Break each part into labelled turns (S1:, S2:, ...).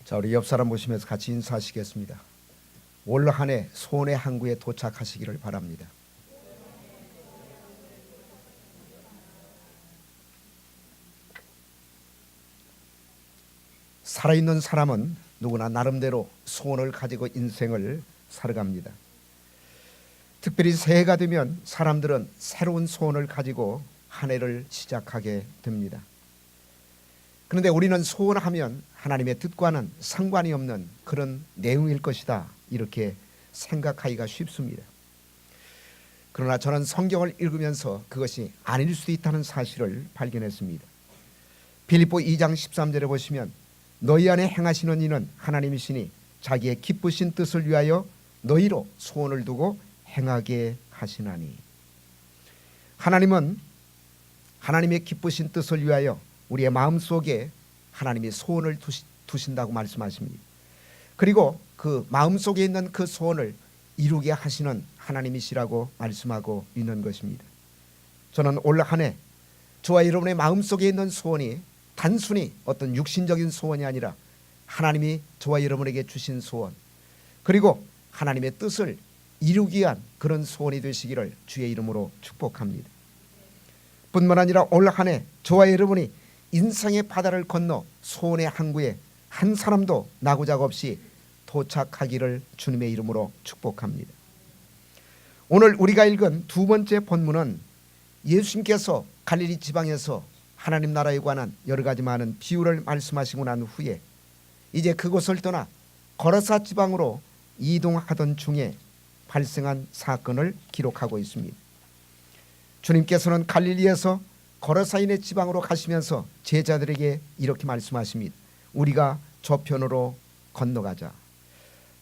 S1: 자, 우리 옆 사람 보시면서 같이 인사하시겠습니다. 올 한 해 소원의 항구에 도착하시기를 바랍니다. 살아있는 사람은 누구나 나름대로 소원을 가지고 인생을 살아갑니다. 특별히 새해가 되면 사람들은 새로운 소원을 가지고 한 해를 시작하게 됩니다. 그런데 우리는 소원하면 하나님의 뜻과는 상관이 없는 그런 내용일 것이다, 이렇게 생각하기가 쉽습니다. 그러나 저는 성경을 읽으면서 그것이 아닐 수 있다는 사실을 발견했습니다. 빌립보 2장 13절에 보시면 너희 안에 행하시는 이는 하나님이시니 자기의 기쁘신 뜻을 위하여 너희로 소원을 두고 행하게 하시나니. 하나님은 하나님의 기쁘신 뜻을 위하여 우리의 마음속에 하나님이 소원을 두신다고 말씀하십니다. 그리고 그 마음속에 있는 그 소원을 이루게 하시는 하나님이시라고 말씀하고 있는 것입니다. 저는 올 한 해 저와 여러분의 마음속에 있는 소원이 단순히 어떤 육신적인 소원이 아니라 하나님이 저와 여러분에게 주신 소원, 그리고 하나님의 뜻을 이루기 위한 그런 소원이 되시기를 주의 이름으로 축복합니다. 뿐만 아니라 올 한 해 저와 여러분이 인생의 바다를 건너 소원의 항구에 한 사람도 나고작 없이 도착하기를 주님의 이름으로 축복합니다. 오늘 우리가 읽은 두 번째 본문은 예수님께서 갈릴리 지방에서 하나님 나라에 관한 여러 가지 많은 비유를 말씀하시고 난 후에 이제 그곳을 떠나 거라사 지방으로 이동하던 중에 발생한 사건을 기록하고 있습니다. 주님께서는 갈릴리에서 거라사인의 지방으로 가시면서 제자들에게 이렇게 말씀하십니다. 우리가 저편으로 건너가자.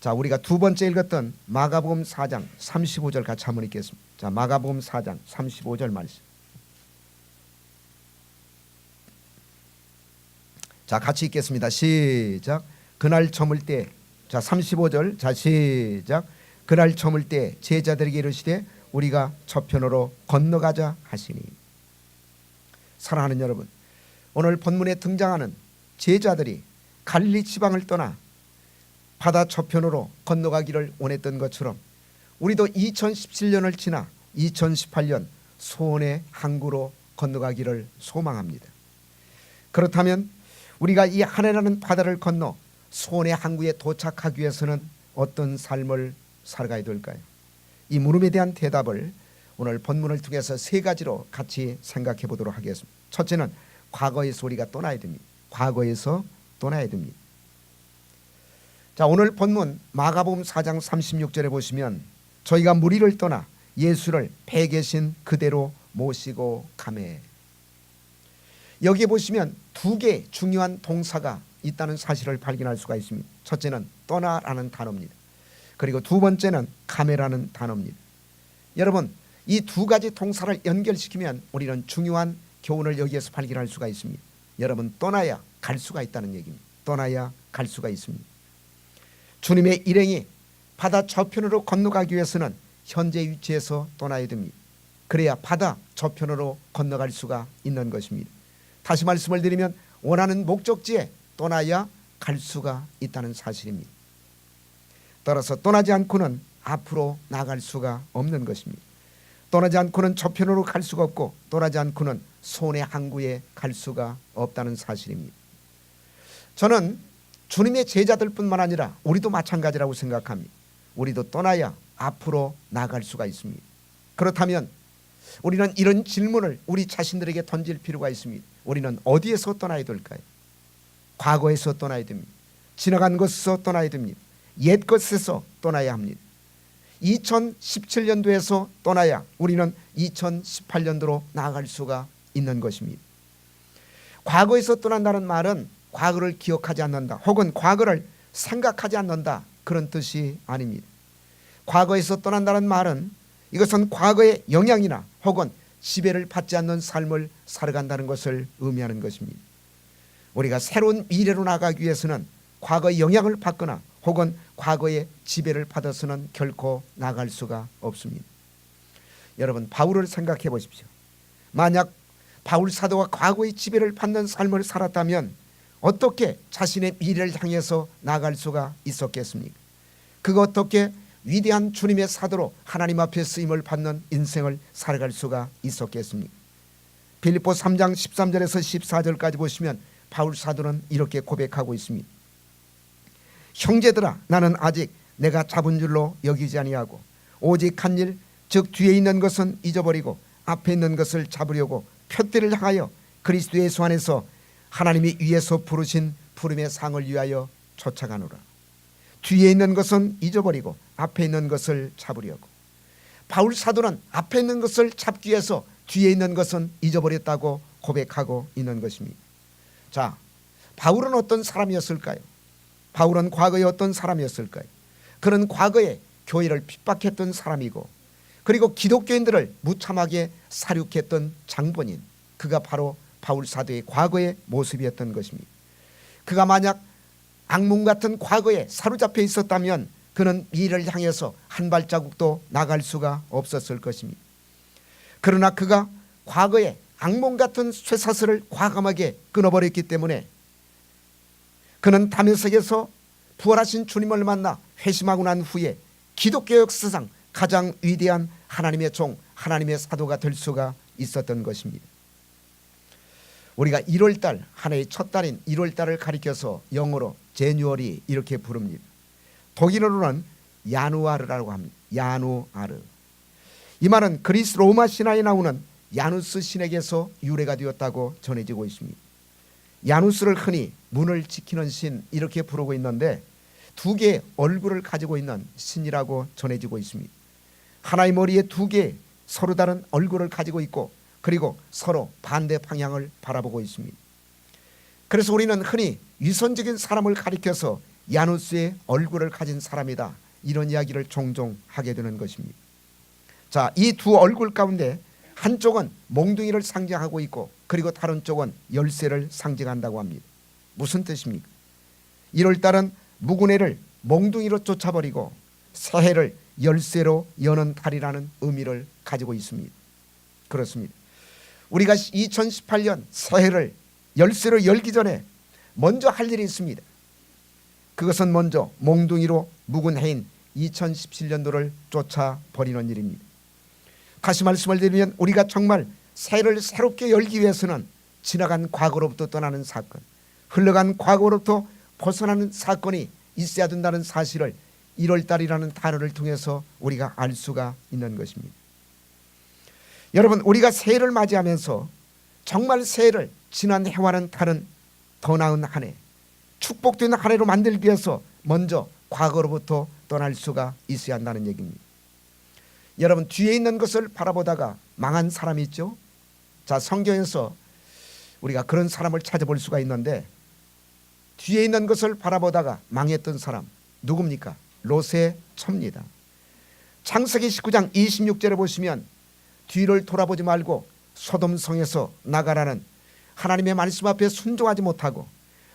S1: 자, 우리가 두 번째 읽었던 마가복음 4장 35절 같이 한번 읽겠습니다. 자, 마가복음 4장 35절 말씀. 자, 같이 읽겠습니다. 시작. 그날 저물 때, 자 35절, 자 시작. 그날 저물 때 제자들에게 이르시되 우리가 저편으로 건너가자 하시니. 사랑하는 여러분, 오늘 본문에 등장하는 제자들이 갈릴리 지방을 떠나 바다 저편으로 건너가기를 원했던 것처럼 우리도 2017년을 지나 2018년 소원의 항구로 건너가기를 소망합니다. 그렇다면 우리가 이 한 해라는 바다를 건너 소원의 항구에 도착하기 위해서는 어떤 삶을 살아가야 될까요? 이 물음에 대한 대답을 오늘 본문을 통해서 세 가지로 같이 생각해 보도록 하겠습니다. 첫째는 과거에서 우리가 떠나야 됩니다. 과거에서 떠나야 됩니다. 자, 오늘 본문 마가복음 4장 36절에 보시면 저희가 무리를 떠나 예수를 배 계신 그대로 모시고 가매. 여기에 보시면 두 개의 중요한 동사가 있다는 사실을 발견할 수가 있습니다. 첫째는 떠나라는 단어입니다. 그리고 두 번째는 가매라는 단어입니다. 여러분, 이 두 가지 동사를 연결시키면 우리는 중요한 교훈을 여기에서 발견할 수가 있습니다. 여러분, 떠나야 갈 수가 있다는 얘기입니다. 떠나야 갈 수가 있습니다. 주님의 일행이 바다 저편으로 건너가기 위해서는 현재 위치에서 떠나야 됩니다. 그래야 바다 저편으로 건너갈 수가 있는 것입니다. 다시 말씀을 드리면 원하는 목적지에 떠나야 갈 수가 있다는 사실입니다. 따라서 떠나지 않고는 앞으로 나갈 수가 없는 것입니다. 떠나지 않고는 저편으로 갈 수가 없고 떠나지 않고는 소원의 항구에 갈 수가 없다는 사실입니다. 저는 주님의 제자들뿐만 아니라 우리도 마찬가지라고 생각합니다. 우리도 떠나야 앞으로 나갈 수가 있습니다. 그렇다면 우리는 이런 질문을 우리 자신들에게 던질 필요가 있습니다. 우리는 어디에서 떠나야 될까요? 과거에서 떠나야 됩니다. 지나간 것에서 떠나야 됩니다. 옛 것에서 떠나야 합니다. 2017년도에서 떠나야 우리는 2018년도로 나아갈 수가 있는 것입니다. 과거에서 떠난다는 말은 과거를 기억하지 않는다 혹은 과거를 생각하지 않는다, 그런 뜻이 아닙니다. 과거에서 떠난다는 말은 이것은 과거의 영향이나 혹은 지배를 받지 않는 삶을 살아간다는 것을 의미하는 것입니다. 우리가 새로운 미래로 나가기 위해서는 과거의 영향을 받거나 혹은 과거의 지배를 받아서는 결코 나갈 수가 없습니다. 여러분, 바울을 생각해 보십시오. 만약 바울 사도가 과거의 지배를 받는 삶을 살았다면 어떻게 자신의 미래를 향해서 나아갈 수가 있었겠습니까? 그가 어떻게 위대한 주님의 사도로 하나님 앞에 쓰임을 받는 인생을 살아갈 수가 있었겠습니까? 빌립보 3장 13절에서 14절까지 보시면 바울 사도는 이렇게 고백하고 있습니다. 형제들아, 나는 아직 내가 잡은 줄로 여기지 아니하고 오직 한 일, 즉 뒤에 있는 것은 잊어버리고 앞에 있는 것을 잡으려고 표대를 향하여 그리스도 예수 안에서 하나님이 위에서 부르신 부름의 상을 위하여 쫓아가노라. 뒤에 있는 것은 잊어버리고 앞에 있는 것을 잡으려고. 바울 사도는 앞에 있는 것을 잡기 위해서 뒤에 있는 것은 잊어버렸다고 고백하고 있는 것입니다. 자, 바울은 어떤 사람이었을까요? 바울은 과거에 어떤 사람이었을까요? 그는 과거에 교회를 핍박했던 사람이고, 그리고 기독교인들을 무참하게 사륙했던 장본인, 그가 바로 바울 사도의 과거의 모습이었던 것입니다. 그가 만약 악몽 같은 과거에 사로잡혀 있었다면 그는 미래를 향해서 한 발자국도 나갈 수가 없었을 것입니다. 그러나 그가 과거에 악몽 같은 쇠사슬을 과감하게 끊어버렸기 때문에 그는 다메섹에서 부활하신 주님을 만나 회심하고 난 후에 기독교 역사상 가장 위대한 하나님의 종, 하나님의 사도가 될 수가 있었던 것입니다. 우리가 1월달, 한 해의 첫 달인 1월달을 가리켜서 영어로 제뉴얼이 이렇게 부릅니다. 독일어로는 야누아르라고 합니다. 야누아르. 이 말은 그리스 로마 신화에 나오는 야누스 신에게서 유래가 되었다고 전해지고 있습니다. 야누스를 흔히 문을 지키는 신 이렇게 부르고 있는데 두 개의 얼굴을 가지고 있는 신이라고 전해지고 있습니다. 하나의 머리에 두 개의 서로 다른 얼굴을 가지고 있고 그리고 서로 반대 방향을 바라보고 있습니다. 그래서 우리는 흔히 위선적인 사람을 가리켜서 야누스의 얼굴을 가진 사람이다, 이런 이야기를 종종 하게 되는 것입니다. 자, 이 두 얼굴 가운데 한쪽은 몽둥이를 상징하고 있고 그리고 다른 쪽은 열쇠를 상징한다고 합니다. 무슨 뜻입니까? 1월달은 묵은해를 몽둥이로 쫓아버리고 새해를 열쇠로 여는 달이라는 의미를 가지고 있습니다. 그렇습니다. 우리가 2018년 새해를 열쇠로 열기 전에 먼저 할 일이 있습니다. 그것은 먼저 몽둥이로 묵은 해인 2017년도를 쫓아버리는 일입니다. 다시 말씀을 드리면 우리가 정말 새해를 새롭게 열기 위해서는 지나간 과거로부터 떠나는 사건, 흘러간 과거로부터 벗어나는 사건이 있어야 된다는 사실을 1월달이라는 단어를 통해서 우리가 알 수가 있는 것입니다. 여러분, 우리가 새해를 맞이하면서 정말 새해를 지난 해와는 다른 더 나은 한 해, 축복된 한 해로 만들기 위해서 먼저 과거로부터 떠날 수가 있어야 한다는 얘기입니다. 여러분, 뒤에 있는 것을 바라보다가 망한 사람이 있죠. 자, 성경에서 우리가 그런 사람을 찾아볼 수가 있는데 뒤에 있는 것을 바라보다가 망했던 사람 누굽니까? 롯의 처입니다. 창세기 19장 26절에 보시면 뒤를 돌아보지 말고 소돔성에서 나가라는 하나님의 말씀 앞에 순종하지 못하고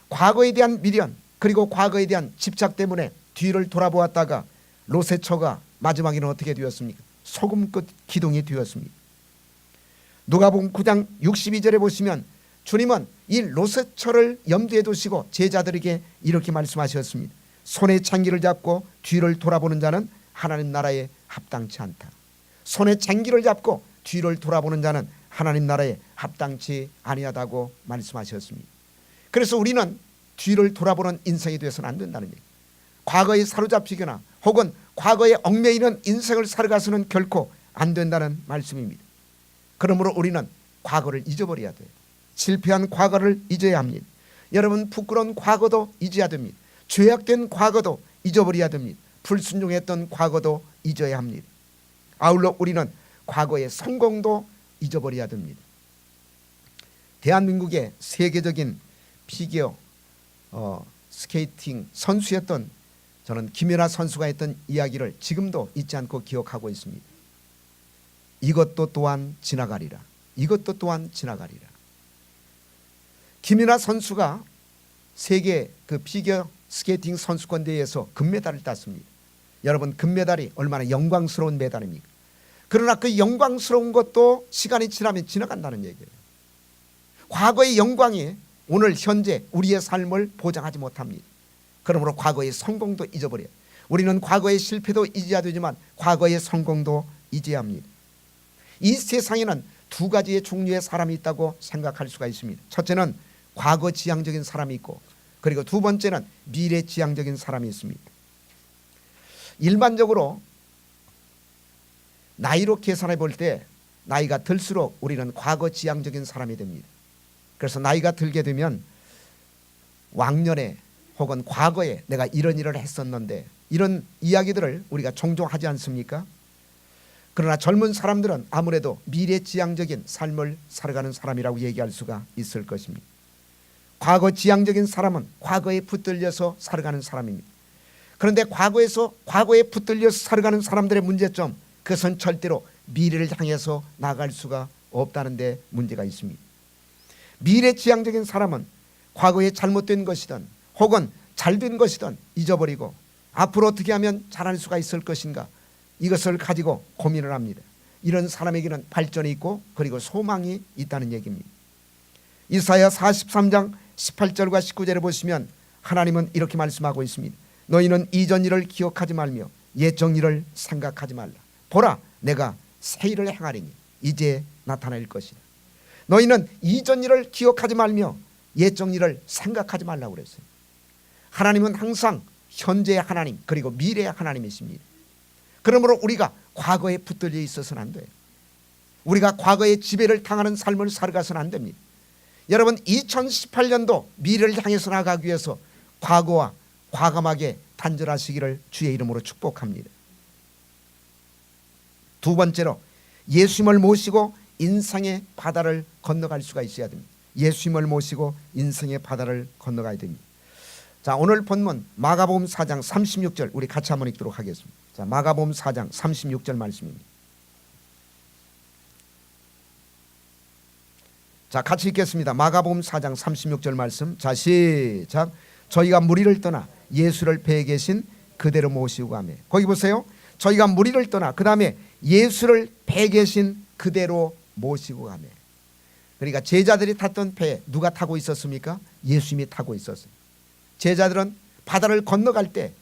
S1: 과거에 대한 미련 그리고 과거에 대한 집착 때문에 뒤를 돌아보았다가 롯의 처가 마지막에는 어떻게 되었습니까? 소금끝 기둥이 되었습니다. 누가복음 9장 62절에 보시면 주님은 이 롯의 처를 염두에 두시고 제자들에게 이렇게 말씀하셨습니다. 손에 창기를 잡고 뒤를 돌아보는 자는 하나님 나라에 합당치 않다. 손에 창기를 잡고 뒤를 돌아보는 자는 하나님 나라에 합당치 아니하다고 말씀하셨습니다. 그래서 우리는 뒤를 돌아보는 인생이 되어서는 안 된다는 얘기예요. 과거에 사로잡히거나 혹은 과거에 얽매이는 인생을 살아가서는 결코 안 된다는 말씀입니다. 그러므로 우리는 과거를 잊어버려야 돼요. 실패한 과거를 잊어야 합니다. 여러분, 부끄러운 과거도 잊어야 됩니다. 죄악된 과거도 잊어버려야 됩니다. 불순종했던 과거도 잊어야 합니다. 아울러 우리는 과거의 성공도 잊어버려야 됩니다. 대한민국의 세계적인 피겨 스케이팅 선수였던 저는 김연아 선수가 했던 이야기를 지금도 잊지 않고 기억하고 있습니다. 이것도 또한 지나가리라. 이것도 또한 지나가리라. 김연아 선수가 세계 그 피겨 스케이팅 선수권 대회에서 금메달을 땄습니다. 여러분, 금메달이 얼마나 영광스러운 메달입니까? 그러나 그 영광스러운 것도 시간이 지나면 지나간다는 얘기예요. 과거의 영광이 오늘 현재 우리의 삶을 보장하지 못합니다. 그러므로 과거의 성공도 잊어버려요. 우리는 과거의 실패도 잊어야 되지만 과거의 성공도 잊어야 합니다. 이 세상에는 두 가지의 종류의 사람이 있다고 생각할 수가 있습니다. 첫째는 과거 지향적인 사람이 있고, 그리고 두 번째는 미래 지향적인 사람이 있습니다. 일반적으로 나이로 계산해 볼 때 나이가 들수록 우리는 과거 지향적인 사람이 됩니다. 그래서 나이가 들게 되면 왕년에 혹은 과거에 내가 이런 일을 했었는데, 이런 이야기들을 우리가 종종 하지 않습니까? 그러나 젊은 사람들은 아무래도 미래지향적인 삶을 살아가는 사람이라고 얘기할 수가 있을 것입니다. 과거 지향적인 사람은 과거에 붙들려서 살아가는 사람입니다. 그런데 과거에 붙들려서 살아가는 사람들의 문제점, 그것은 절대로 미래를 향해서 나갈 수가 없다는 데 문제가 있습니다. 미래지향적인 사람은 과거에 잘못된 것이든 혹은 잘된 것이든 잊어버리고 앞으로 어떻게 하면 잘할 수가 있을 것인가, 이것을 가지고 고민을 합니다. 이런 사람에게는 발전이 있고 그리고 소망이 있다는 얘기입니다. 이사야 43장 18절과 19절에 보시면 하나님은 이렇게 말씀하고 있습니다. 너희는 이전 일을 기억하지 말며 옛적 일을 생각하지 말라. 보라, 내가 새 일을 행하리니 이제 나타날 것이다. 너희는 이전 일을 기억하지 말며 옛적 일을 생각하지 말라고 그랬어요. 하나님은 항상 현재의 하나님 그리고 미래의 하나님이십니다. 그러므로 우리가 과거에 붙들려 있어서는 안 돼요. 우리가 과거에 지배를 당하는 삶을 살아가서는 안 됩니다. 여러분, 2018년도 미래를 향해서 나가기 위해서 과거와 과감하게 단절하시기를 주의 이름으로 축복합니다. 두 번째로 예수님을 모시고 인생의 바다를 건너갈 수가 있어야 됩니다. 예수님을 모시고 인생의 바다를 건너가야 됩니다. 자, 오늘 본문 마가복음 4장 36절 우리 같이 한번 읽도록 하겠습니다. 자, 마가복음 4장 36절 말씀입니다. 자, 같이 읽겠습니다. 마가복음 4장 36절 말씀. 자, 시작. 저희가 무리를 떠나 예수를 배에 계신 그대로 모시고 가며. 거기 보세요. 저희가 무리를 떠나 그 다음에 예수를 배에 계신 그대로 모시고 가며. 그러니까 제자들이 탔던 배에 누가 타고 있었습니까? 예수님이 타고 있었어요. 제자들은 바다를 건너갈 때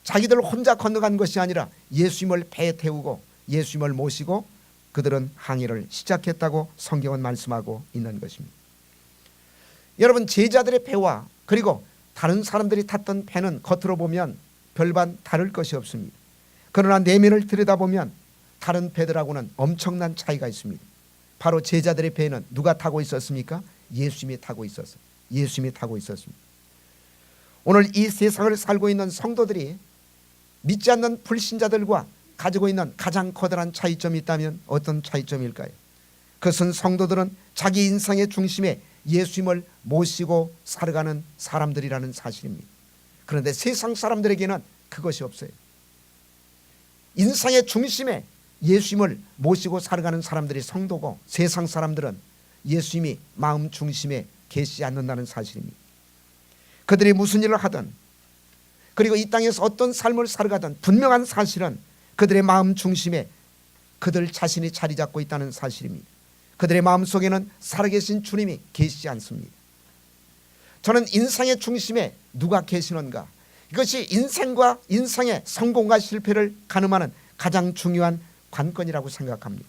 S1: 자기들 혼자 건너간 것이 아니라 예수님을 배에 태우고 예수님을 모시고 그들은 항해를 시작했다고 성경은 말씀하고 있는 것입니다. 여러분, 제자들의 배와 그리고 다른 사람들이 탔던 배는 겉으로 보면 별반 다를 것이 없습니다. 그러나 내면을 들여다보면 다른 배들하고는 엄청난 차이가 있습니다. 바로 제자들의 배는 누가 타고 있었습니까? 예수님이 타고 있었어요. 예수님이 타고 있었습니다. 오늘 이 세상을 살고 있는 성도들이 믿지 않는 불신자들과 가지고 있는 가장 커다란 차이점이 있다면 어떤 차이점일까요? 그것은 성도들은 자기 인생의 중심에 예수님을 모시고 살아가는 사람들이라는 사실입니다. 그런데 세상 사람들에게는 그것이 없어요. 인생의 중심에 예수님을 모시고 살아가는 사람들이 성도고 세상 사람들은 예수님이 마음 중심에 계시지 않는다는 사실입니다. 그들이 무슨 일을 하든 그리고 이 땅에서 어떤 삶을 살아가든 분명한 사실은 그들의 마음 중심에 그들 자신이 자리 잡고 있다는 사실입니다. 그들의 마음속에는 살아계신 주님이 계시지 않습니다. 저는 인생의 중심에 누가 계시는가, 이것이 인생과 인생의 성공과 실패를 가늠하는 가장 중요한 관건이라고 생각합니다.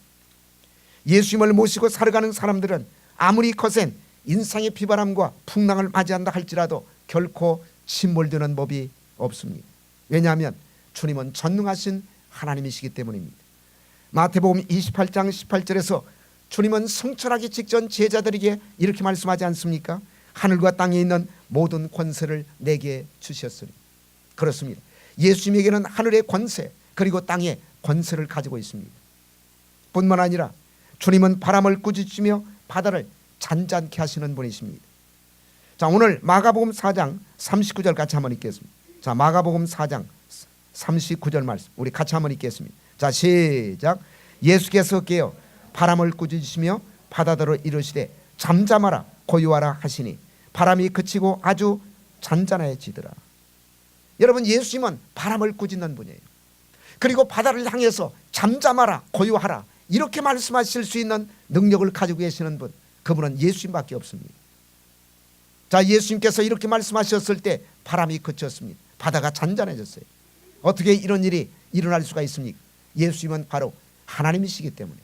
S1: 예수님을 모시고 살아가는 사람들은 아무리 거센 인생의 비바람과 풍랑을 맞이한다 할지라도 결코 침몰되는 법이 없습니다. 왜냐하면 주님은 전능하신 하나님이시기 때문입니다. 마태복음 28장 18절에서 주님은 승천하기 직전 제자들에게 이렇게 말씀하지 않습니까? 하늘과 땅에 있는 모든 권세를 내게 주셨으니. 그렇습니다. 예수님에게는 하늘의 권세 그리고 땅의 권세를 가지고 있습니다. 뿐만 아니라 주님은 바람을 꾸짖으며 바다를 잔잔케 하시는 분이십니다. 자, 오늘 마가복음 4장 39절 같이 한번 읽겠습니다. 자, 마가복음 4장 39절 말씀 우리 같이 한번 읽겠습니다. 자, 시작. 예수께서 깨어 바람을 꾸짖으시며 바다더러 이르시되 잠잠하라 고요하라 하시니 바람이 그치고 아주 잔잔해지더라. 여러분, 예수님은 바람을 꾸짖는 분이에요. 그리고 바다를 향해서 잠잠하라 고요하라 이렇게 말씀하실 수 있는 능력을 가지고 계시는 분, 그분은 예수님밖에 없습니다. 자, 예수님께서 이렇게 말씀하셨을 때 바람이 그쳤습니다. 바다가 잔잔해졌어요. 어떻게 이런 일이 일어날 수가 있습니까? 예수님은 바로 하나님이시기 때문에.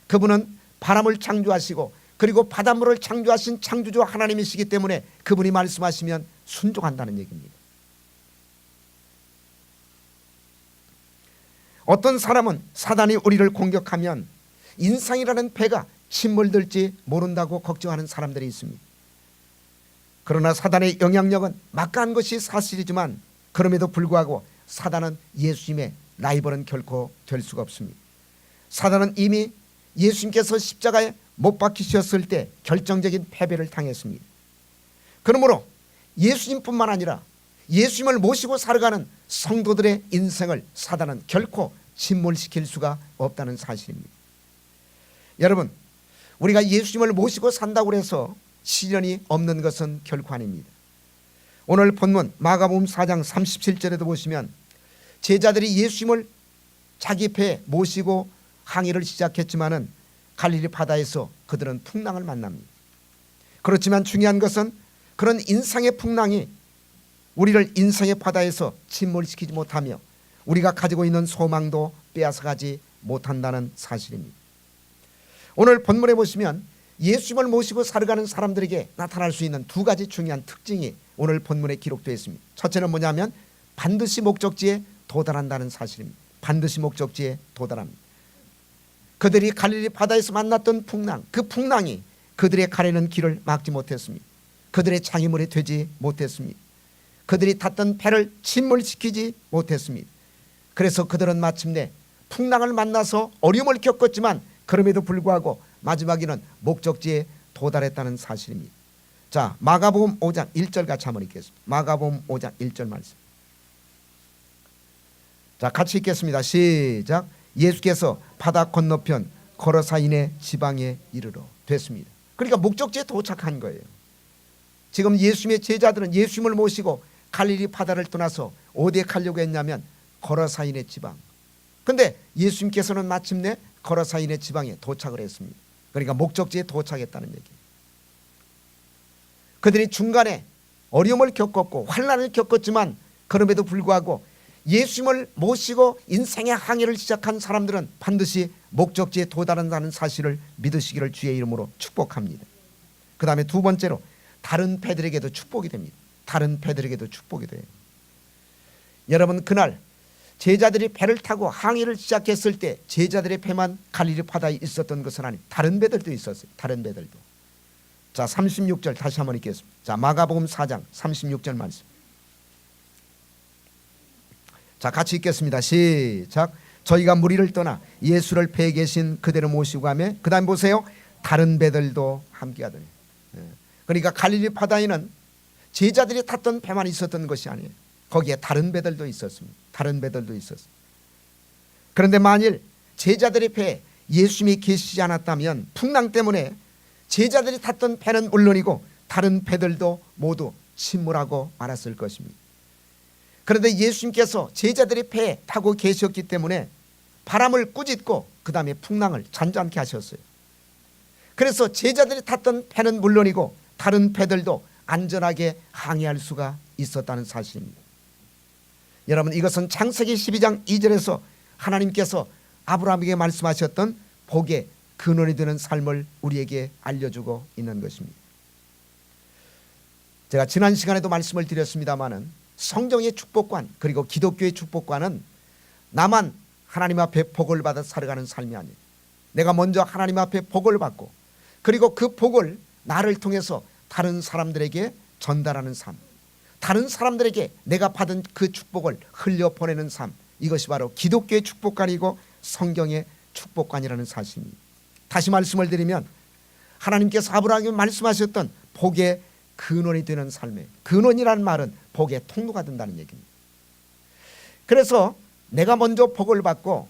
S1: 그분은 바람을 창조하시고 그리고 바닷물을 창조하신 창조주 하나님이시기 때문에 그분이 말씀하시면 순종한다는 얘기입니다. 어떤 사람은 사단이 우리를 공격하면 인생이라는 배가 침몰될지 모른다고 걱정하는 사람들이 있습니다. 그러나 사단의 영향력은 막강한 것이 사실이지만 그럼에도 불구하고 사단은 예수님의 라이벌은 결코 될 수가 없습니다. 사단은 이미 예수님께서 십자가에 못 박히셨을 때 결정적인 패배를 당했습니다. 그러므로 예수님뿐만 아니라 예수님을 모시고 살아가는 성도들의 인생을 사단은 결코 침몰시킬 수가 없다는 사실입니다. 여러분, 우리가 예수님을 모시고 산다고 해서 시련이 없는 것은 결코 아닙니다. 오늘 본문 마가복음 4장 37절에도 보시면 제자들이 예수님을 자기 배에 모시고 항해를 시작했지만은 갈릴리 바다에서 그들은 풍랑을 만납니다. 그렇지만 중요한 것은 그런 인생의 풍랑이 우리를 인생의 바다에서 침몰시키지 못하며 우리가 가지고 있는 소망도 빼앗아가지 못한다는 사실입니다. 오늘 본문에 보시면 예수님을 모시고 살아가는 사람들에게 나타날 수 있는 두 가지 중요한 특징이 오늘 본문에 기록되어 있습니다. 첫째는 뭐냐면 반드시 목적지에 도달한다는 사실입니다. 반드시 목적지에 도달합니다. 그들이 갈릴리 바다에서 만났던 풍랑, 그 풍랑이 그들의 가려는 길을 막지 못했습니다. 그들의 장애물이 되지 못했습니다. 그들이 탔던 배를 침몰시키지 못했습니다. 그래서 그들은 마침내 풍랑을 만나서 어려움을 겪었지만 그럼에도 불구하고 마지막에는 목적지에 도달했다는 사실입니다. 자, 마가복음 5장 1절 같이 한번 읽겠습니다. 마가복음 5장 1절 말씀. 자, 같이 읽겠습니다. 시작. 예수께서 바다 건너편 거라사인의 지방에 이르러 됐습니다. 그러니까 목적지에 도착한 거예요. 지금 예수님의 제자들은 예수님을 모시고 갈릴리 바다를 떠나서 어디에 가려고 했냐면 거라사인의 지방. 그런데 예수님께서는 마침내 거라사인의 지방에 도착을 했습니다. 그러니까 목적지에 도착했다는 얘기예요. 그들이 중간에 어려움을 겪었고 환난을 겪었지만 그럼에도 불구하고 예수님을 모시고 인생의 항해를 시작한 사람들은 반드시 목적지에 도달한다는 사실을 믿으시기를 주의 이름으로 축복합니다. 그 다음에 두 번째로 다른 배들에게도 축복이 됩니다. 다른 배들에게도 축복이 돼요. 여러분, 그날 제자들이 배를 타고 항해를 시작했을 때 제자들의 배만 갈릴리 바다에 있었던 것은 아니고 다른 배들도 있었어요. 다른 배들도. 자, 36절 다시 한번 읽겠습니다. 자, 마가복음 4장 36절 말씀. 자, 같이 읽겠습니다. 시작. 저희가 무리를 떠나 예수를 배에 계신 그대로 모시고 가며 그 다음 보세요. 다른 배들도 함께 하더니. 그러니까 갈릴리 바다에는 제자들이 탔던 배만 있었던 것이 아니에요. 거기에 다른 배들도 있었습니다. 다른 배들도 있었어요. 그런데 만일 제자들의 배에 예수님이 계시지 않았다면 풍랑 때문에 제자들이 탔던 배는 물론이고 다른 배들도 모두 침몰하고 말았을 것입니다. 그런데 예수님께서 제자들의 배에 타고 계셨기 때문에 바람을 꾸짖고 그 다음에 풍랑을 잔잔케 하셨어요. 그래서 제자들이 탔던 배는 물론이고 다른 배들도 안전하게 항해할 수가 있었다는 사실입니다. 여러분, 이것은 창세기 12장 2절에서 하나님께서 아브라함에게 말씀하셨던 복의 근원이 되는 삶을 우리에게 알려주고 있는 것입니다. 제가 지난 시간에도 말씀을 드렸습니다마는 성경의 축복관 그리고 기독교의 축복관은 나만 하나님 앞에 복을 받아 살아가는 삶이 아니에요. 내가 먼저 하나님 앞에 복을 받고 그리고 그 복을 나를 통해서 다른 사람들에게 전달하는 삶, 다른 사람들에게 내가 받은 그 축복을 흘려보내는 삶, 이것이 바로 기독교의 축복관이고 성경의 축복관이라는 사실입니다. 다시 말씀을 드리면 하나님께서 아브라함에게 말씀하셨던 복의 근원이 되는 삶에, 근원이라는 말은 복의 통로가 된다는 얘기입니다. 그래서 내가 먼저 복을 받고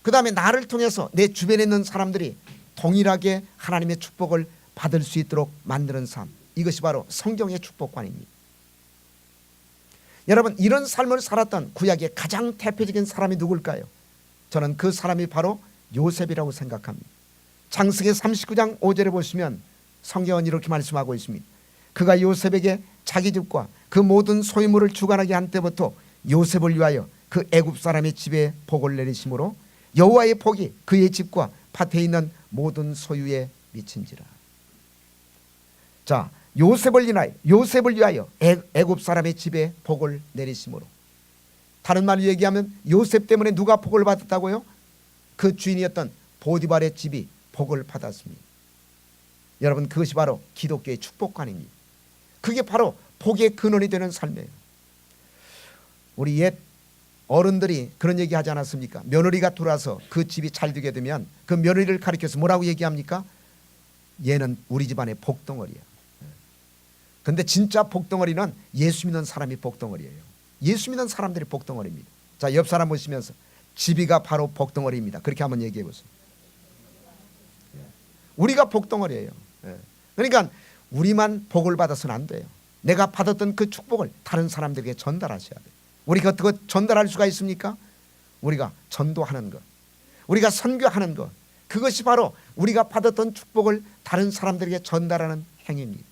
S1: 그 다음에 나를 통해서 내 주변에 있는 사람들이 동일하게 하나님의 축복을 받을 수 있도록 만드는 삶, 이것이 바로 성경의 축복관입니다. 여러분, 이런 삶을 살았던 구약의 가장 대표적인 사람이 누굴까요? 저는 그 사람이 바로 요셉이라고 생각합니다. 창세기 39장 5절에 보시면 성경은 이렇게 말씀하고 있습니다. 그가 요셉에게 자기 집과 그 모든 소유물을 주관하게 한 때부터 요셉을 위하여 그 애굽 사람의 집에 복을 내리심으로 여호와의 복이 그의 집과 밭에 있는 모든 소유에 미친지라. 자, 요셉을 위하여 애굽 사람의 집에 복을 내리심으로. 다른 말로 얘기하면 요셉 때문에 누가 복을 받았다고요? 그 주인이었던 보디발의 집이 복을 받았습니다. 여러분, 그것이 바로 기독교의 축복관입니다. 그게 바로 복의 근원이 되는 삶이에요. 우리 옛 어른들이 그런 얘기 하지 않았습니까? 며느리가 들어와서 그 집이 잘 되게 되면 그 며느리를 가리켜서 뭐라고 얘기합니까? 얘는 우리 집안의 복덩어리야. 근데 진짜 복덩어리는 예수 믿는 사람이 복덩어리예요. 예수 믿는 사람들이 복덩어리입니다. 자, 옆 사람 보시면서 집이가 바로 복덩어리입니다. 그렇게 한번 얘기해 보세요. 우리가 복덩어리예요. 그러니까 우리만 복을 받아서는 안 돼요. 내가 받았던 그 축복을 다른 사람들에게 전달하셔야 돼요. 우리가 어떻게 전달할 수가 있습니까? 우리가 전도하는 것, 우리가 선교하는 것, 그것이 바로 우리가 받았던 축복을 다른 사람들에게 전달하는 행위입니다.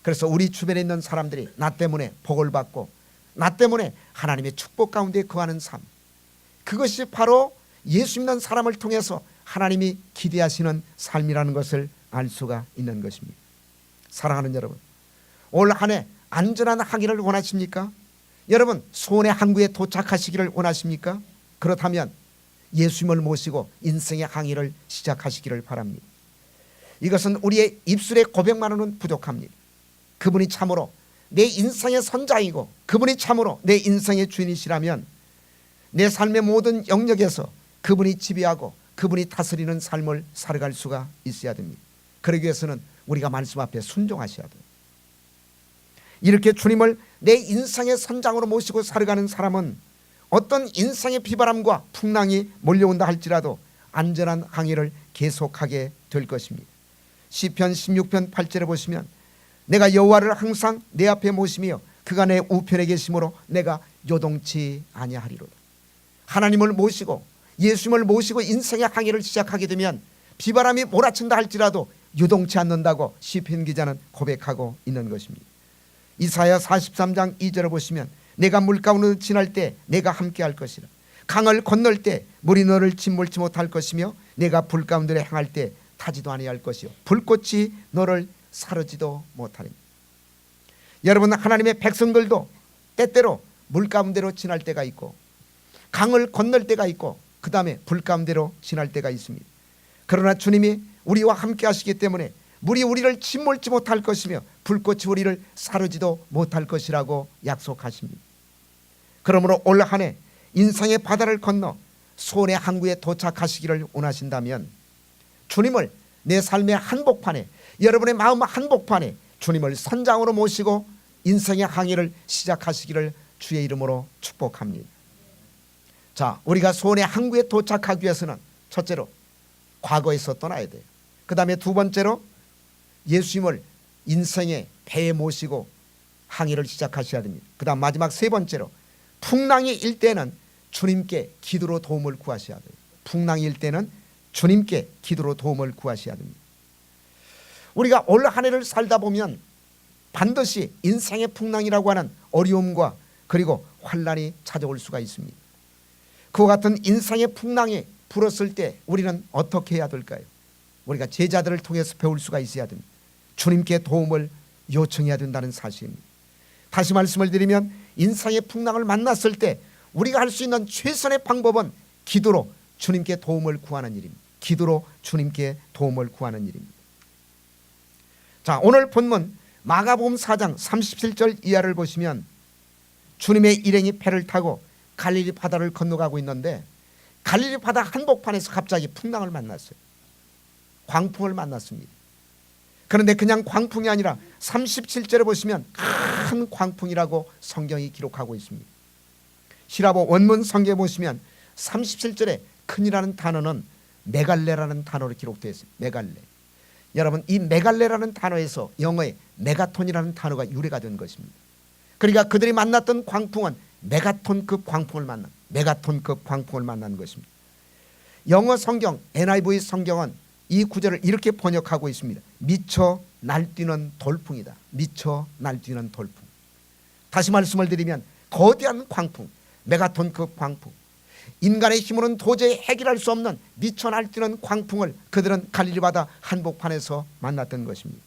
S1: 그래서 우리 주변에 있는 사람들이 나 때문에 복을 받고 나 때문에 하나님의 축복 가운데 거하는 삶, 그것이 바로 예수 믿는 사람을 통해서 하나님이 기대하시는 삶이라는 것을 알 수가 있는 것입니다. 사랑하는 여러분, 올 한 해 안전한 항해를 원하십니까? 여러분, 소원의 항구에 도착하시기를 원하십니까? 그렇다면 예수님을 모시고 인생의 항해를 시작하시기를 바랍니다. 이것은 우리의 입술의 고백만으로는 부족합니다. 그분이 참으로 내 인생의 선장이고 그분이 참으로 내 인생의 주인이시라면 내 삶의 모든 영역에서 그분이 지배하고 그분이 다스리는 삶을 살아갈 수가 있어야 됩니다. 그러기 위해서는 우리가 말씀 앞에 순종하셔야 돼요. 이렇게 주님을 내 인생의 선장으로 모시고 살아가는 사람은 어떤 인생의 비바람과 풍랑이 몰려온다 할지라도 안전한 항해를 계속하게 될 것입니다. 시편 16편 8절에 보시면 내가 여호와를 항상 내 앞에 모시며 그가 내 우편에 계심으로 내가 요동치 아니하리로다. 하나님을 모시고 예수님을 모시고 인생의 항해를 시작하게 되면 비바람이 몰아친다 할지라도 요동치 않는다고 시편 기자는 고백하고 있는 것입니다. 이사야 43장 2절을 보시면 내가 물 가운데 지날 때 내가 함께 할 것이라. 강을 건널 때 물이 너를 짓물지 못할 것이며 내가 불 가운데 행할 때 타지도 아니할 것이요 불꽃이 너를 사르지도 못하리니. 여러분, 하나님의 백성들도 때때로 물 가운데로 지날 때가 있고 강을 건널 때가 있고 그 다음에 불 가운데로 지날 때가 있습니다. 그러나 주님이 우리와 함께 하시기 때문에 물이 우리를 짓물지 못할 것이며 불꽃이 우리를 사르지도 못할 것이라고 약속하십니다. 그러므로 올 한 해 인생의 바다를 건너 소원의 항구에 도착하시기를 원하신다면 주님을 내 삶의 한복판에, 여러분의 마음 한복판에 주님을 선장으로 모시고 인생의 항해를 시작하시기를 주의 이름으로 축복합니다. 자, 우리가 소원의 항구에 도착하기 위해서는 첫째로 과거에서 떠나야 돼요. 그 다음에 두 번째로 예수님을 인생의 배에 모시고 항해를 시작하셔야 됩니다. 그 다음 마지막 세 번째로 풍랑이 일 때는 주님께 기도로 도움을 구하셔야 돼요. 풍랑이 일 때는 주님께 기도로 도움을 구하셔야 됩니다. 우리가 올 한 해를 살다 보면 반드시 인생의 풍랑이라고 하는 어려움과 그리고 환난이 찾아올 수가 있습니다. 그와 같은 인생의 풍랑이 불었을 때 우리는 어떻게 해야 될까요? 우리가 제자들을 통해서 배울 수가 있어야 됩니다. 주님께 도움을 요청해야 된다는 사실입니다. 다시 말씀을 드리면 인생의 풍랑을 만났을 때 우리가 할 수 있는 최선의 방법은 기도로 주님께 도움을 구하는 일입니다. 기도로 주님께 도움을 구하는 일입니다. 자, 오늘 본문 마가복음 4장 37절 이하를 보시면 주님의 일행이 배를 타고 갈릴리 바다를 건너가고 있는데 갈릴리 바다 한복판에서 갑자기 풍랑을 만났어요. 광풍을 만났습니다. 그런데 그냥 광풍이 아니라 37절에 보시면 큰 광풍이라고 성경이 기록하고 있습니다. 히라보 원문 성경에 보시면 37절에 큰이라는 단어는 메갈레라는 단어로 기록되어 있습니다. 메갈레. 여러분, 이 메갈레라는 단어에서 영어의 메가톤이라는 단어가 유래가 된 것입니다. 그러니까 그들이 만났던 광풍은 메가톤급 광풍을 만난 것입니다. 영어 성경 NIV 성경은 이 구절을 이렇게 번역하고 있습니다. 미쳐 날뛰는 돌풍이다. 미쳐 날뛰는 돌풍. 다시 말씀을 드리면 거대한 광풍, 메가톤급 광풍, 인간의 힘으로는 도저히 해결할 수 없는 미쳐 날뛰는 광풍을 그들은 갈릴리 바다 한복판에서 만났던 것입니다.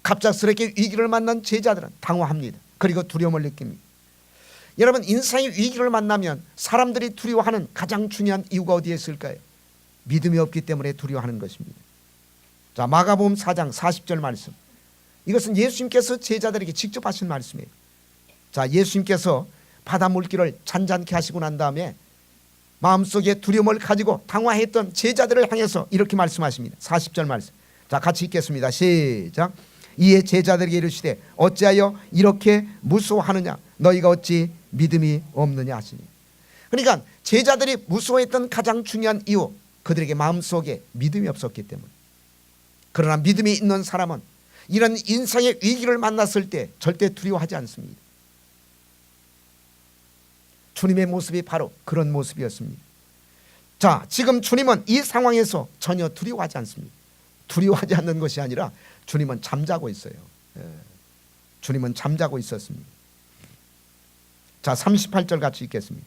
S1: 갑작스럽게 위기를 만난 제자들은 당황합니다. 그리고 두려움을 느낍니다. 여러분, 인생의 위기를 만나면 사람들이 두려워하는 가장 중요한 이유가 어디에 있을까요? 믿음이 없기 때문에 두려워하는 것입니다. 자, 마가복음 4장 40절 말씀. 이것은 예수님께서 제자들에게 직접 하신 말씀이에요. 자, 예수님께서 바다 물길을 잔잔케 하시고 난 다음에 마음속에 두려움을 가지고 당황했던 제자들을 향해서 이렇게 말씀하십니다. 40절 말씀. 자, 같이 읽겠습니다. 시작. 이에 제자들에게 이르시되 어찌하여 이렇게 무서워하느냐? 너희가 어찌 믿음이 없느냐 하시니. 그러니까 제자들이 무서워했던 가장 중요한 이유, 그들에게 마음속에 믿음이 없었기 때문에. 그러나 믿음이 있는 사람은 이런 인생의 위기를 만났을 때 절대 두려워하지 않습니다. 주님의 모습이 바로 그런 모습이었습니다. 자, 지금 주님은 이 상황에서 전혀 두려워하지 않습니다. 두려워하지 않는 것이 아니라 주님은 잠자고 있어요. 주님은 잠자고 있었습니다. 자, 38절 같이 읽겠습니다.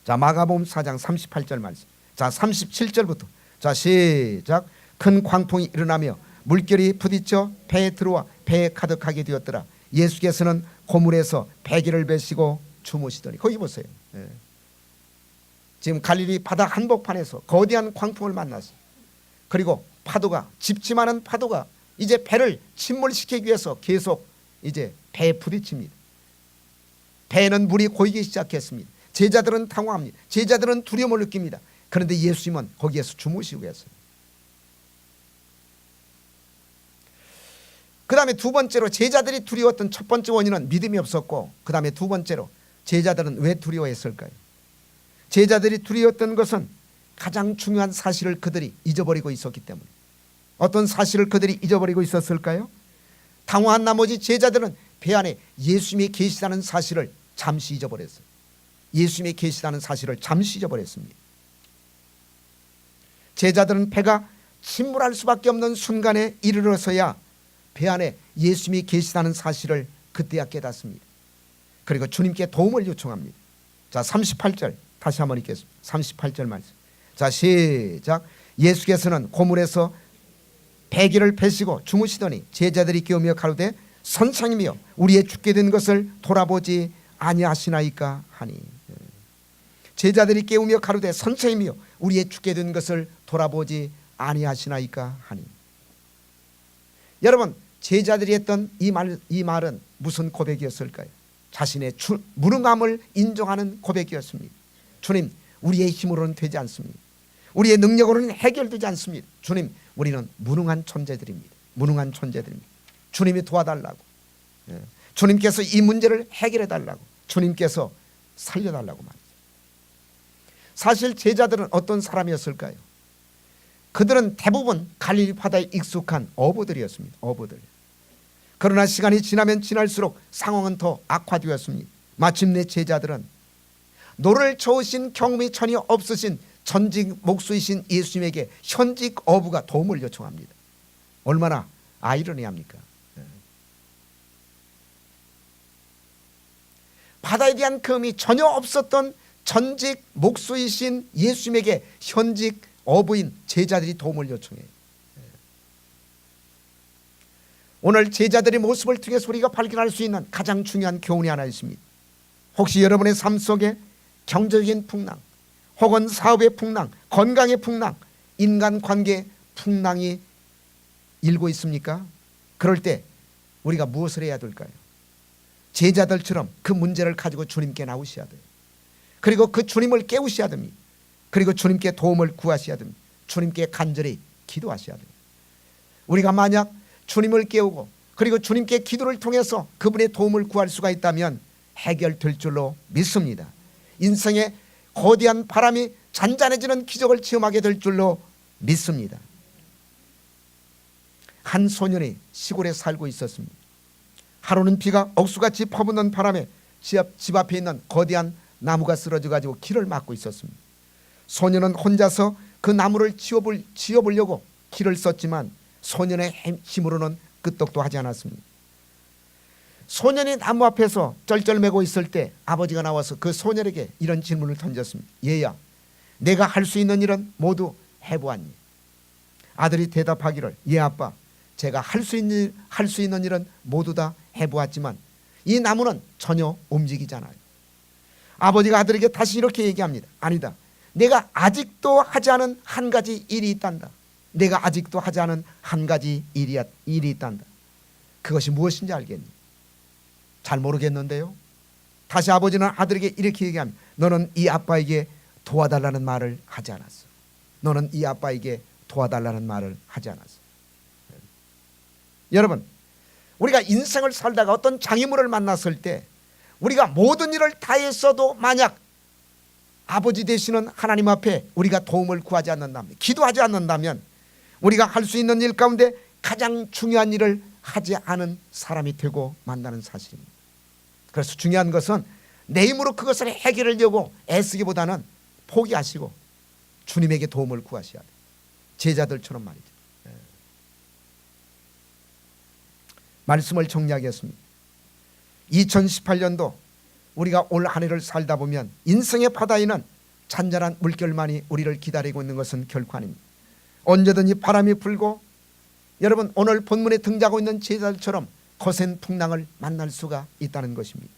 S1: 자, 마가복음 4장 38절 말씀. 자, 37절부터. 자, 시작. 큰 광풍이 일어나며 물결이 부딪혀 배에 들어와 배에 가득하게 되었더라. 예수께서는 고물에서 배기를 베시고 주무시더니. 거기 보세요. 지금 갈릴리 바다 한복판에서 거대한 광풍을 만났어요. 그리고 파도가, 짚지만한 파도가 이제 배를 침몰시키기 위해서 계속 이제 배에 부딪힙니다. 배에는 물이 고이기 시작했습니다. 제자들은 당황합니다. 제자들은 두려움을 느낍니다. 그런데 예수님은 거기에서 주무시고 계세요. 그 다음에 두 번째로 제자들이 두려웠던 첫 번째 원인은 믿음이 없었고, 그 다음에 두 번째로 제자들은 왜 두려워했을까요? 제자들이 두려웠던 것은 가장 중요한 사실을 그들이 잊어버리고 있었기 때문에. 어떤 사실을 그들이 잊어버리고 있었을까요? 당황한 나머지 제자들은 배 안에 예수님이 계시다는 사실을 잠시 잊어버렸어요. 예수님이 계시다는 사실을 잠시 잊어버렸습니다. 제자들은 배가 침몰할 수밖에 없는 순간에 이르러서야 배 안에 예수님이 계시다는 사실을 그때야 깨닫습니다. 그리고 주님께 도움을 요청합니다. 자, 38절 다시 한번 읽겠습니다. 38절 말씀. 자, 시작. 예수께서는 고물에서 배기를 펴시고 주무시더니 제자들이 깨우며 가로되 선생님이여 우리의 죽게 된 것을 돌아보지 아니하시나이까 하니. 제자들이 깨우며 가로되 선생님이여 우리의 죽게 된 것을 돌아보지 아니하시나이까 하니. 여러분, 제자들이 했던 이 말은 무슨 고백이었을까요? 자신의 무능함을 인정하는 고백이었습니다. 주님, 우리의 힘으로는 되지 않습니다. 우리의 능력으로는 해결되지 않습니다. 주님, 우리는 무능한 존재들입니다. 무능한 존재들입니다. 주님이 도와달라고. 주님께서 이 문제를 해결해 달라고. 주님께서 살려달라고 말이죠. 사실 제자들은 어떤 사람이었을까요? 그들은 대부분 갈릴리 바다에 익숙한 어부들이었습니다. 어부들. 그러나 시간이 지나면 지날수록 상황은 더 악화되었습니다. 마침내 제자들은 노를 저으신 경험이 전혀 없으신 전직 목수이신 예수님에게 현직 어부가 도움을 요청합니다. 얼마나 아이러니합니까? 바다에 대한 경험이 전혀 없었던 전직 목수이신 예수님에게 현직 어부인 제자들이 도움을 요청해요. 오늘 제자들의 모습을 통해서 우리가 발견할 수 있는 가장 중요한 교훈이 하나 있습니다. 혹시 여러분의 삶 속에 경제적인 풍랑, 혹은 사업의 풍랑, 건강의 풍랑, 인간관계 풍랑이 일고 있습니까? 그럴 때 우리가 무엇을 해야 될까요? 제자들처럼 그 문제를 가지고 주님께 나오셔야 돼요. 그리고 그 주님을 깨우셔야 됩니다. 그리고 주님께 도움을 구하셔야 됩니다. 주님께 간절히 기도하셔야 됩니다. 우리가 만약 주님을 깨우고 그리고 주님께 기도를 통해서 그분의 도움을 구할 수가 있다면 해결될 줄로 믿습니다. 인생의 거대한 바람이 잔잔해지는 기적을 체험하게 될 줄로 믿습니다. 한 소년이 시골에 살고 있었습니다. 하루는 비가 억수같이 퍼붓는 바람에 집 앞에 있는 거대한 나무가 쓰러져 가지고 길을 막고 있었습니다. 소년은 혼자서 그 나무를 지어보려고 길을 썼지만 소년의 힘으로는 끄떡도 하지 않았습니다. 소년이 나무 앞에서 쩔쩔매고 있을 때 아버지가 나와서 그 소년에게 이런 질문을 던졌습니다. 얘야, 내가 할 수 있는 일은 모두 해보았니? 아들이 대답하기를, 예 아빠, 제가 할 수 있는 일은 모두 다 해보았지만 이 나무는 전혀 움직이잖아요. 아버지가 아들에게 다시 이렇게 얘기합니다. 아니다, 내가 아직도 하지 않은 한 가지 일이 있단다. 내가 아직도 하지 않은 한 가지 일이 있단다. 그것이 무엇인지 알겠니? 잘 모르겠는데요. 다시 아버지는 아들에게 이렇게 얘기합니다. 너는 이 아빠에게 도와달라는 말을 하지 않았어. 너는 이 아빠에게 도와달라는 말을 하지 않았어. 여러분, 우리가 인생을 살다가 어떤 장애물을 만났을 때 우리가 모든 일을 다 했어도 만약 아버지 되시는 하나님 앞에 우리가 도움을 구하지 않는다면, 기도하지 않는다면 우리가 할 수 있는 일 가운데 가장 중요한 일을 하지 않은 사람이 되고 만다는 사실입니다. 그래서 중요한 것은 내 힘으로 그것을 해결하려고 애쓰기보다는 포기하시고 주님에게 도움을 구하셔야 돼요. 제자들처럼 말이죠. 말씀을 정리하겠습니다. 2018년도 우리가 올 한 해를 살다 보면 인생의 바다에는 잔잔한 물결만이 우리를 기다리고 있는 것은 결코 아닙니다. 언제든지 바람이 불고 여러분 오늘 본문에 등장하고 있는 제자들처럼 거센 풍랑을 만날 수가 있다는 것입니다.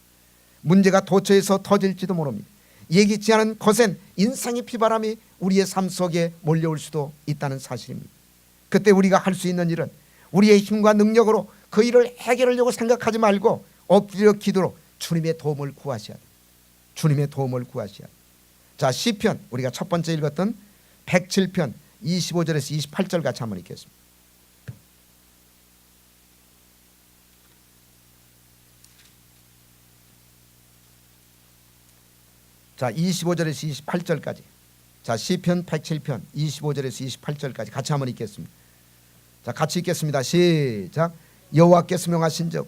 S1: 문제가 도처에서 터질지도 모릅니다. 예기치 않은 거센 인생의 비바람이 우리의 삶 속에 몰려올 수도 있다는 사실입니다. 그때 우리가 할 수 있는 일은 우리의 힘과 능력으로 그 일을 해결하려고 생각하지 말고 엎드려 기도로 주님의 도움을 구하셔야 돼요. 주님의 도움을 구하셔야 돼요. 자, 시편 우리가 첫 번째 읽었던 107편 25절에서 28절 같이 한번 읽겠습니다. 자, 25절에서 28절까지. 자, 시편 107편 25절에서 28절까지 같이 한번 읽겠습니다. 자, 같이 읽겠습니다. 시작. 여호와께서 명하신즉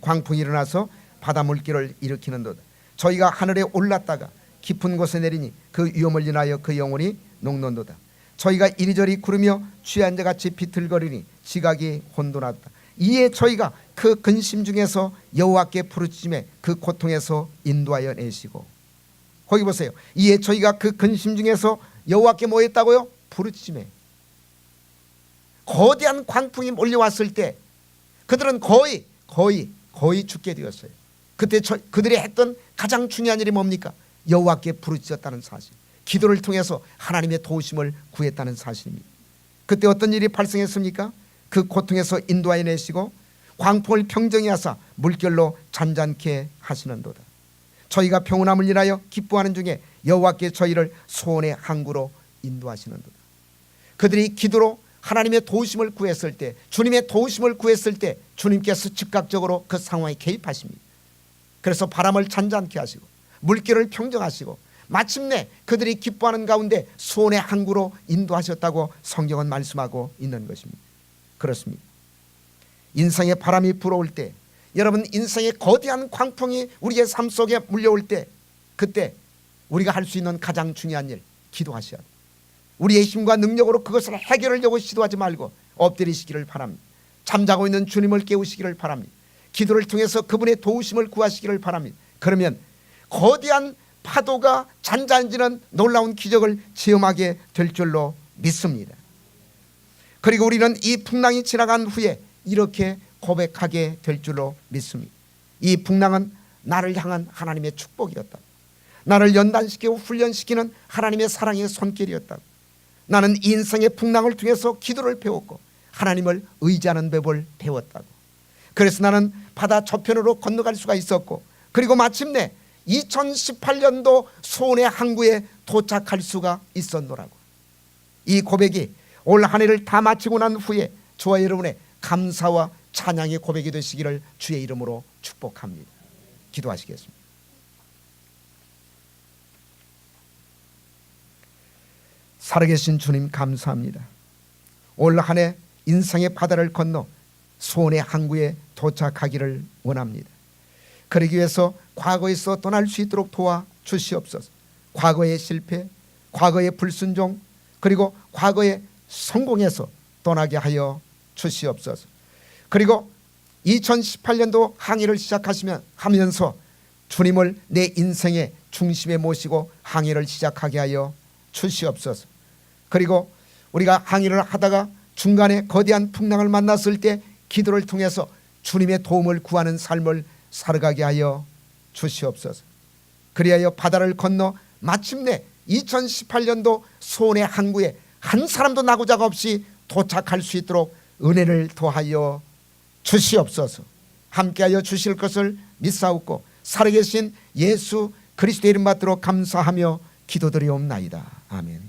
S1: 광풍이 일어나서 바다 물결을 일으키는도다. 저희가 하늘에 올랐다가 깊은 곳에 내리니 그 위험을 인하여 그 영혼이 녹는도다. 저희가 이리저리 구르며 취한 자같이 비틀거리니 지각이 혼돈하다. 이에 저희가 그 근심 중에서 여호와께 부르짖음에 그 고통에서 인도하여 내시고. 거기 보세요. 이에 저희가 그 근심 중에서 여호와께 뭐 했다고요? 부르짖음에. 거대한 광풍이 몰려왔을 때 그들은 거의 죽게 되었어요. 그때 그들이 했던 가장 중요한 일이 뭡니까? 여호와께 부르짖었다는 사실, 기도를 통해서 하나님의 도우심을 구했다는 사실입니다. 그때 어떤 일이 발생했습니까? 그 고통에서 인도하여 내시고 광풍을 평정히 하사 물결로 잔잔케 하시는도다. 저희가 평온함을 인하여 기뻐하는 중에 여호와께 저희를 소원의 항구로 인도하시는도다. 그들이 기도로 하나님의 도우심을 구했을 때, 주님의 도우심을 구했을 때 주님께서 즉각적으로 그 상황에 개입하십니다. 그래서 바람을 잔잔케 하시고 물결을 평정하시고 마침내 그들이 기뻐하는 가운데 소원의 항구로 인도하셨다고 성경은 말씀하고 있는 것입니다. 그렇습니다. 인생의 바람이 불어올 때, 여러분 인생의 거대한 광풍이 우리의 삶 속에 물려올 때, 그때 우리가 할 수 있는 가장 중요한 일, 기도하셔야 돼요. 우리의 힘과 능력으로 그것을 해결하려고 시도하지 말고 엎드리시기를 바랍니다. 잠자고 있는 주님을 깨우시기를 바랍니다. 기도를 통해서 그분의 도우심을 구하시기를 바랍니다. 그러면 거대한 파도가 잔잔해지는 놀라운 기적을 체험하게 될 줄로 믿습니다. 그리고 우리는 이 풍랑이 지나간 후에 이렇게 고백하게 될 줄로 믿습니다. 이 풍랑은 나를 향한 하나님의 축복이었다. 나를 연단시키고 훈련시키는 하나님의 사랑의 손길이었다. 나는 인생의 풍랑을 통해서 기도를 배웠고 하나님을 의지하는 법을 배웠다고. 그래서 나는 바다 저편으로 건너갈 수가 있었고, 그리고 마침내 2018년도 소원의 항구에 도착할 수가 있었노라고. 이 고백이 올 한 해를 다 마치고 난 후에 저와 여러분의 감사와 찬양의 고백이 되시기를 주의 이름으로 축복합니다. 기도하시겠습니다. 살아계신 주님 감사합니다. 올 한 해 인생의 바다를 건너 소원의 항구에 도착하기를 원합니다. 그러기 위해서 과거에서 떠날 수 있도록 도와주시옵소서. 과거의 실패, 과거의 불순종, 그리고 과거의 성공에서 떠나게 하여 주시옵소서. 그리고 2018년도 항해를 하면서 주님을 내 인생의 중심에 모시고 항해를 시작하게 하여 주시옵소서. 그리고 우리가 항해를 하다가 중간에 거대한 풍랑을 만났을 때 기도를 통해서 주님의 도움을 구하는 삶을 살아가게 하여 주시옵소서. 그리하여 바다를 건너 마침내 2018년도 소원의 항구에 한 사람도 나고자가 없이 도착할 수 있도록 은혜를 더하여 주시옵소서. 함께하여 주실 것을 믿사옵고 살아계신 예수 그리스도의 이름 받들어 감사하며 기도드리옵나이다. 아멘.